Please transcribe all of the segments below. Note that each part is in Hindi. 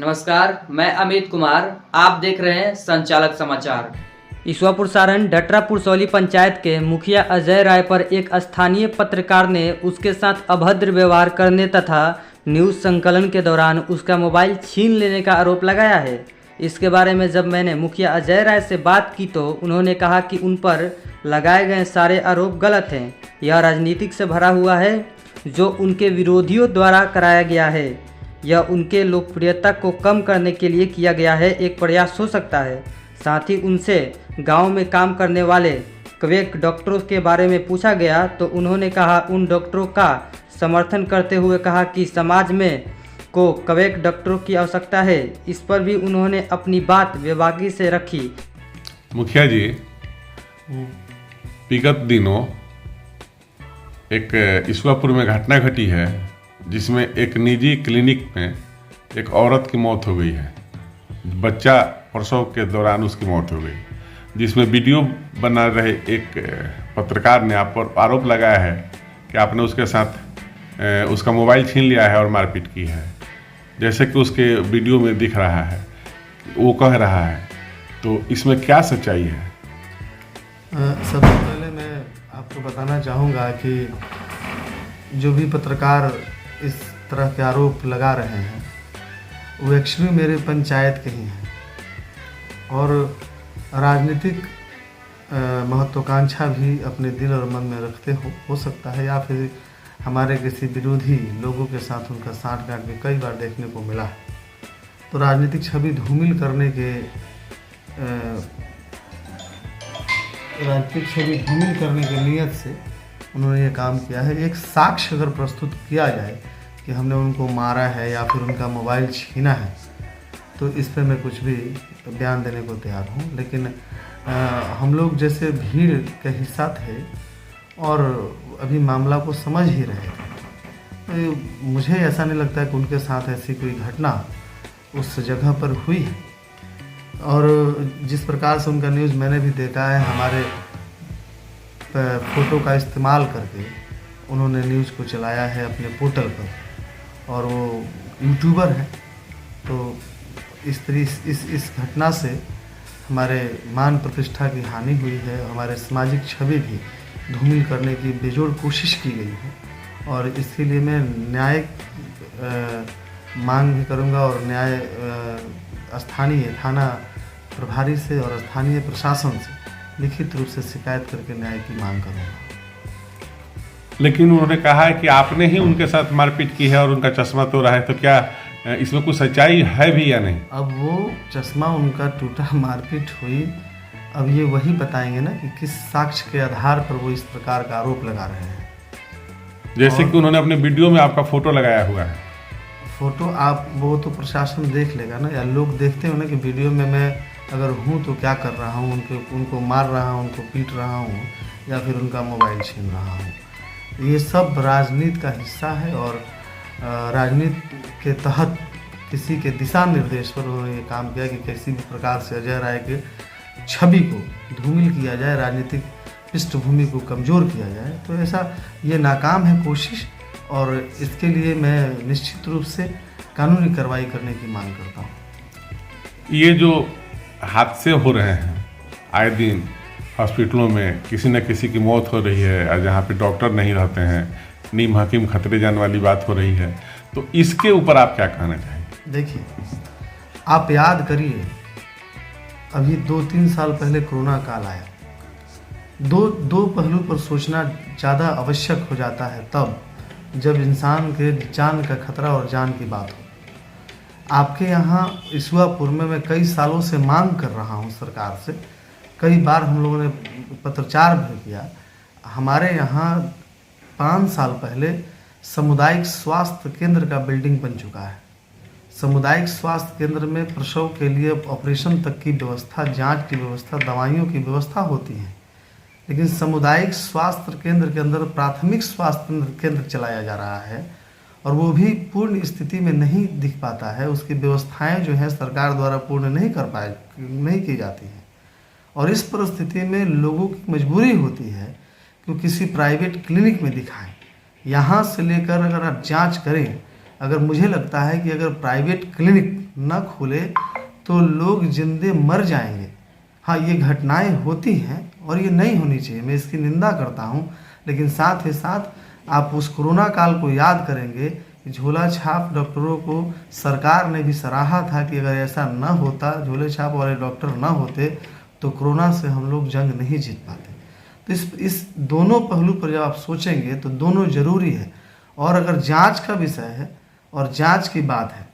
नमस्कार, मैं अमित कुमार। आप देख रहे हैं संचालक समाचार। ईश्वरपुर सारण डटरा पुरसौली पंचायत के मुखिया अजय राय पर एक स्थानीय पत्रकार ने उसके साथ अभद्र व्यवहार करने तथा न्यूज़ संकलन के दौरान उसका मोबाइल छीन लेने का आरोप लगाया है। इसके बारे में जब मैंने मुखिया अजय राय से बात की तो उन्होंने कहा कि उन पर लगाए गए सारे आरोप गलत हैं। यह राजनीतिक से भरा हुआ है जो उनके विरोधियों द्वारा कराया गया है। यह उनके लोकप्रियता को कम करने के लिए किया गया है, एक प्रयास हो सकता है। साथ ही उनसे गांव में काम करने वाले क्वेक डॉक्टरों के बारे में पूछा गया तो उन्होंने कहा उन डॉक्टरों का समर्थन करते हुए कहा कि समाज में को क्वेक डॉक्टरों की आवश्यकता है। इस पर भी उन्होंने अपनी बात बेबाकी से रखी। मुखिया जी, विगत दिनों एक ईश्वरपुर में घटना घटी है जिसमें एक निजी क्लिनिक में एक औरत की मौत हो गई है। बच्चा प्रसव के दौरान उसकी मौत हो गई, जिसमें वीडियो बना रहे एक पत्रकार ने आप पर आरोप लगाया है कि आपने उसके साथ उसका मोबाइल छीन लिया है और मारपीट की है, जैसे कि उसके वीडियो में दिख रहा है, वो कह रहा है। तो इसमें क्या सच्चाई है? सबसे पहले मैं आपको बताना चाहूँगा कि जो भी पत्रकार इस तरह के आरोप लगा रहे हैं वो एक्चुअली मेरे पंचायत के ही हैं और राजनीतिक महत्वाकांक्षा भी अपने दिल और मन में रखते हो सकता है, या फिर हमारे किसी विरोधी लोगों के साथ उनका साँठ-गाँठ भी कई बार देखने को मिला है। तो राजनीतिक छवि धूमिल करने के नियत से उन्होंने ये काम किया है। एक साक्ष्य अगर प्रस्तुत किया जाए कि हमने उनको मारा है या फिर उनका मोबाइल छीना है तो इस पर मैं कुछ भी बयान देने को तैयार हूँ, लेकिन हम लोग जैसे भीड़ का हिस्सा थे और अभी मामला को समझ ही रहे थे, तो मुझे ऐसा नहीं लगता है कि उनके साथ ऐसी कोई घटना उस जगह पर हुई है। और जिस प्रकार से उनका न्यूज़ मैंने भी देखा है, हमारे फ़ोटो का इस्तेमाल करके उन्होंने न्यूज़ को चलाया है अपने पोर्टल पर, और वो यूट्यूबर हैं। तो इस घटना से हमारे मान प्रतिष्ठा की हानि हुई है, हमारे सामाजिक छवि भी धूमिल करने की बेजोड़ कोशिश की गई है, और इसके लिए मैं न्यायिक मांग भी करूंगा और न्याय स्थानीय थाना प्रभारी से और स्थानीय प्रशासन से लिखित रूप से शिकायत करके न्याय की मांग करूंगा। लेकिन उन्होंने कहा है कि आपने ही उनके साथ मारपीट की है और उनका चश्मा तोड़ा है, तो क्या इसमें कुछ सच्चाई है भी या नहीं? अब वो चश्मा उनका टूटा, मारपीट हुई, अब ये वही बताएंगे ना कि किस साक्ष्य के आधार पर वो इस प्रकार का आरोप लगा रहे हैं। जैसे कि उन्होंने अपने वीडियो में आपका फोटो लगाया हुआ है। फोटो आप वो तो प्रशासन देख लेगा ना, या लोग देखते हो ना कि वीडियो में मैं अगर हूँ तो क्या कर रहा हूँ, उनको मार रहा हूँ, उनको पीट रहा हूँ, या फिर उनका मोबाइल छीन रहा हूँ। ये सब राजनीति का हिस्सा है और राजनीति के तहत किसी के दिशा निर्देश पर उन्होंने ये काम किया कि किसी भी प्रकार से अजय राय के छवि को धूमिल किया जाए, राजनीतिक पृष्ठभूमि को कमज़ोर किया जाए। तो ऐसा ये नाकाम है कोशिश, और इसके लिए मैं निश्चित रूप से कानूनी कार्रवाई करने की मांग करता हूँ। ये जो हादसे हो रहे हैं आए दिन, हॉस्पिटलों में किसी न किसी की मौत हो रही है और जहाँ पे डॉक्टर नहीं रहते हैं, नीम हकीम खतरे जाने वाली बात हो रही है, तो इसके ऊपर आप क्या कहना चाहेंगे? देखिए, आप याद करिए, अभी 2-3 साल पहले कोरोना काल आया। दो पहलू पर सोचना ज़्यादा आवश्यक हो जाता है तब जब इंसान के जान का खतरा और जान की बात हो। आपके यहाँ ईश्वरपुर में मैं कई सालों से मांग कर रहा हूँ सरकार से, कई बार हम लोगों ने पत्रचार भी किया। हमारे यहाँ 5 साल पहले सामुदायिक स्वास्थ्य केंद्र का बिल्डिंग बन चुका है। सामुदायिक स्वास्थ्य केंद्र में प्रसव के लिए ऑपरेशन तक की व्यवस्था, जांच की व्यवस्था, दवाइयों की व्यवस्था होती है, लेकिन सामुदायिक स्वास्थ्य केंद्र के अंदर प्राथमिक स्वास्थ्य केंद्र चलाया जा रहा है और वो भी पूर्ण स्थिति में नहीं दिख पाता है। उसकी व्यवस्थाएं जो हैं सरकार द्वारा पूर्ण नहीं की जाती हैं, और इस परिस्थिति में लोगों की मजबूरी होती है कि वो किसी प्राइवेट क्लिनिक में दिखाएं। यहाँ से लेकर अगर आप जांच करें अगर मुझे लगता है कि अगर प्राइवेट क्लिनिक न खोले तो लोग जिंदे मर जाएंगे। हाँ, ये घटनाएं होती हैं और ये नहीं होनी चाहिए, मैं इसकी निंदा करता हूँ। लेकिन साथ ही साथ आप उस कोरोना काल को याद करेंगे, झोला छाप डॉक्टरों को सरकार ने भी सराहा था कि अगर ऐसा न होता, झोले छाप वाले डॉक्टर न होते तो कोरोना से हम लोग जंग नहीं जीत पाते। तो इस दोनों पहलू पर जब आप सोचेंगे तो दोनों जरूरी है। और अगर जांच का विषय है और जांच की बात है,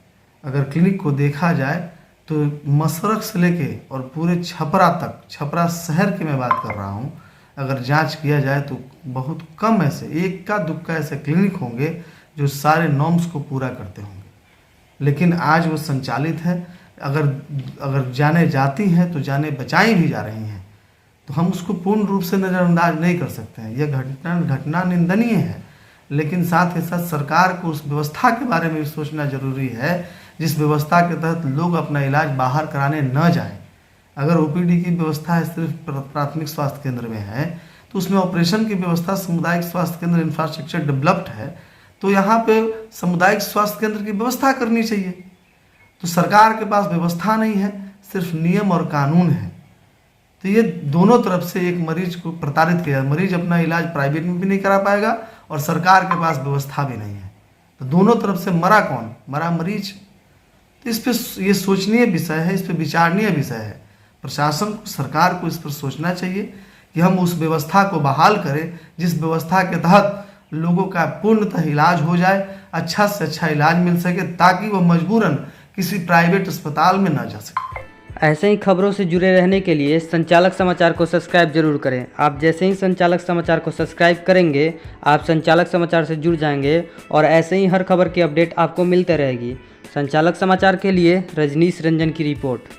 अगर क्लिनिक को देखा जाए तो मसरख से लेके और पूरे छपरा तक, छपरा शहर की मैं बात कर रहा हूँ, अगर जांच किया जाए तो बहुत कम ऐसे इक्का दुक्का ऐसे क्लिनिक होंगे जो सारे नॉर्म्स को पूरा करते होंगे। लेकिन आज वो संचालित है। अगर जाने जाती हैं तो जाने बचाई भी जा रही हैं, तो हम उसको पूर्ण रूप से नज़रअंदाज नहीं कर सकते हैं। यह घटना निंदनीय है, लेकिन साथ ही साथ सरकार को उस व्यवस्था के बारे में भी सोचना जरूरी है जिस व्यवस्था के तहत लोग अपना इलाज बाहर कराने न जाएं। अगर ओपीडी की व्यवस्था है सिर्फ प्राथमिक स्वास्थ्य केंद्र में है, तो उसमें ऑपरेशन की व्यवस्था सामुदायिक स्वास्थ्य केंद्र इंफ्रास्ट्रक्चर डेवलप्ड है, तो यहाँ पे सामुदायिक स्वास्थ्य केंद्र की व्यवस्था करनी चाहिए। तो सरकार के पास व्यवस्था नहीं है, सिर्फ नियम और कानून है। तो ये दोनों तरफ से एक मरीज को प्रताड़ित किया। मरीज अपना इलाज प्राइवेट में भी नहीं करा पाएगा और सरकार के पास व्यवस्था भी नहीं है। तो दोनों तरफ से मरा कौन? मरा मरीज। तो इस पर ये सोचनीय विषय है, इस पर विचारणीय विषय है। प्रशासन को, सरकार को इस पर सोचना चाहिए कि हम उस व्यवस्था को बहाल करें जिस व्यवस्था के तहत लोगों का पूर्णतः इलाज हो जाए, अच्छा से अच्छा इलाज मिल सके, ताकि वो मजबूरन किसी प्राइवेट अस्पताल में ना जा सके। ऐसे ही खबरों से जुड़े रहने के लिए संचालक समाचार को सब्सक्राइब जरूर करें। आप जैसे ही संचालक समाचार को सब्सक्राइब करेंगे, आप संचालक समाचार से जुड़ जाएंगे और ऐसे ही हर खबर की अपडेट आपको मिलते रहेगी। संचालक समाचार के लिए रजनीश रंजन की रिपोर्ट।